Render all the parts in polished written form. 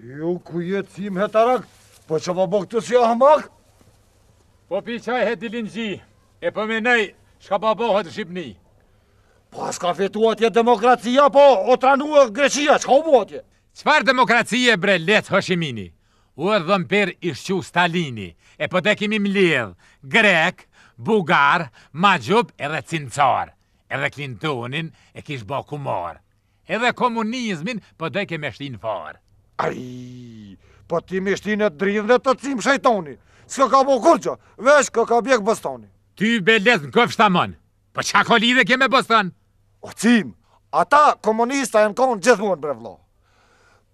Ju ku jetë si më hetarak, po që po bo këtë si ahmak? Po pi qaj he dilingji, e pëmenej shka po bohet në Shqipni. Po s'ka fitu atje demokracia, po o tranua Greqia, çka u bo atje? Qfar demokracie bre let Hoshimini? U e dhëmper i shqu Stalini, e po te kimi mledh grek, bugar, magjub edhe cincar. Edhe Clintonin e kish bo kumar. Edhe komunizmin po te ke me shtin far. Ai, po ti me shtin e dridh dhe të cim shajtoni. S'ka ka bo kurqa, vesh ka bjek Bostoni. Ty be let në këf shtamon, po qa ko lidhe ke me Boston? O cim, ata komunista e në konë gjithmonë bre vlla.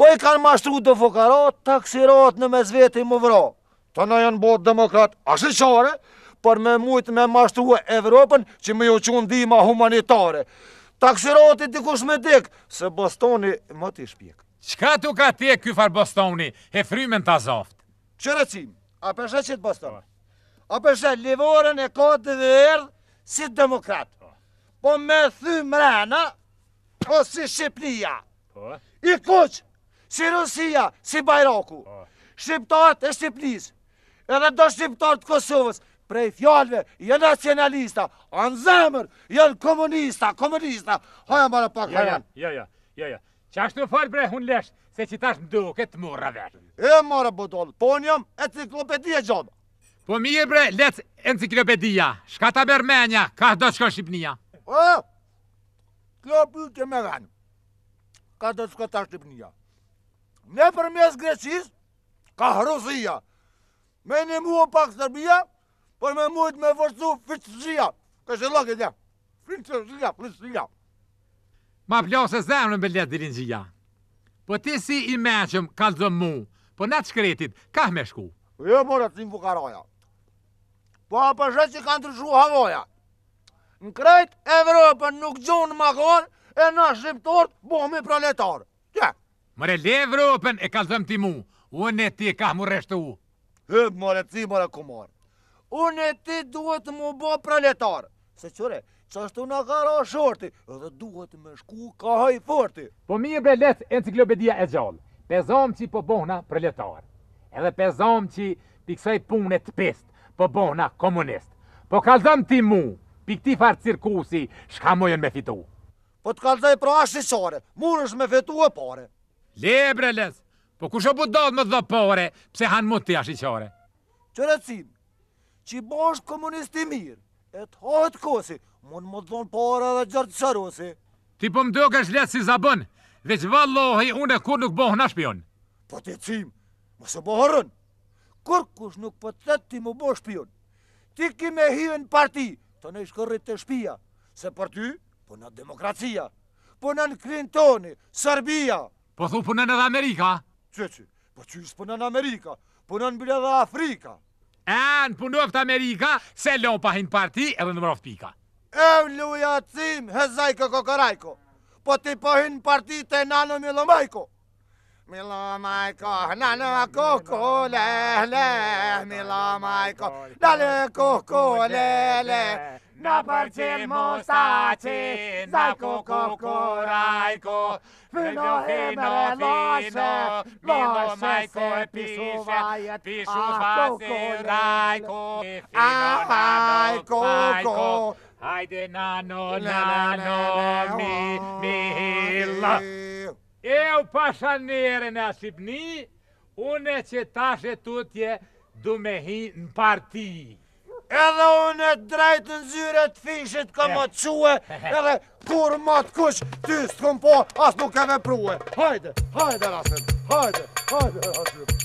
Po i kanë mashtru të fokarat, taksirat në mes vete i më vra. Të në janë botë demokrat, ashtë qare, për me mujtë me mashtru e Evropën që me jo qunë dhima humanitare. Taksirati dikush me dek, se Bostoni më t'i shpjek. Qka tu ka te ky far Bostoni, e frymen t'a zoft? Qërecim, a përshet që t'Boston? A përshet livorën e ka të verdh si demokrat. Po me thy mrena, o si Shqipnia. I kuq, si Rusia, si Bajraku. Shqiptarët e Shqipnis, edhe do shqiptarët Kosovës, prej fjallëve, janë nacionalista, anë zemër, janë komunista. Haja mara pak hajan. Ja. Qashtu fol bre hun lesh, se që tash mduke të murra vesh. E mara bodol, po njëm enciklopedia gjaba. Po mirë bre, lec enciklopedia, shka ta bermenja, ka do shko Shqipnia. Kjo pyetje me venë, ka do shko ta Shqipnia. Ne përmes Greqis, ka Rusia. Me një mua pak Serbia, por me mujt me forcu Fitësia. Kështë lëke dhe. Fitësia. Ma plase zemrën me let dilingjia. Po ti si i meqëm kalzëm mu, po në të shkretit, ka me shku? Jo, mora të simë fukaraja. Po a përshet që kanë të shu havoja. Në krejt Evropën nuk gjonë ma konë, e na shqiptorët bohemi proletarë. Qe? Mëre le Evropën e kalzëm ti mu, unë e ti ka mu reshtu. Hëp, more, ci, more, kumar. Unë e ti duhet mu bo proletarë. Se qëre, që ashtu në kara shorti, edhe duhet me shku ka haj forti. Po mirë bre let enciklopedia e gjallë, pezom që po bohna proletar, edhe pezom që piksoj punet të pist, po bohna komunist. Po kalzëm ti mu, pikti farë cirkusi, shka mojën me fitu. Po të kalzaj pra ashtë qare, murësh me fitu e pare. Le bre les, po kusho bu dodë më dhe pare, pse hanë mut të ashtë qare. Qërecim, që bosh komunisti mirë, e të hajt kosi, mund më dhonë pare dhe gjërë të qarosi. Ti po më doke është letë si zabën, veç vallohi unë e kur nuk bohna shpion. Po ti cim, më se bohërën. Kur kush nuk po të të ti më bo shpion. Ti ki me hiën parti, të ne shkërrit të shpia, se për ty, po në demokracia, po në Clintoni, Serbia. Po thu punën edhe Amerika? Qeqi, po qysh punën Amerika, punën bile dhe Afrika. Në punoft Amerika, se lon pahin parti edhe në mroft pika. Luja cim, hezajko kokorajko, po ti pahin parti të nano Milomajko. Milomajko, nano koko, le, Milomajko, dale koko, le, na përqil mostaci, zajko kokorajko, fino lashe, Milomajko e pishe, pishu fasi rajko, aj koko, hajde nano, mila. Eu pashanere në Shqipni, une që tashe tutje du me hi në parti. Edhe une drejt në zyre të fishit ka më të quë, edhe kur më të kush, ty s'kom po, as nuk e vepruhe. Hajde, rasim, hajde, rasim.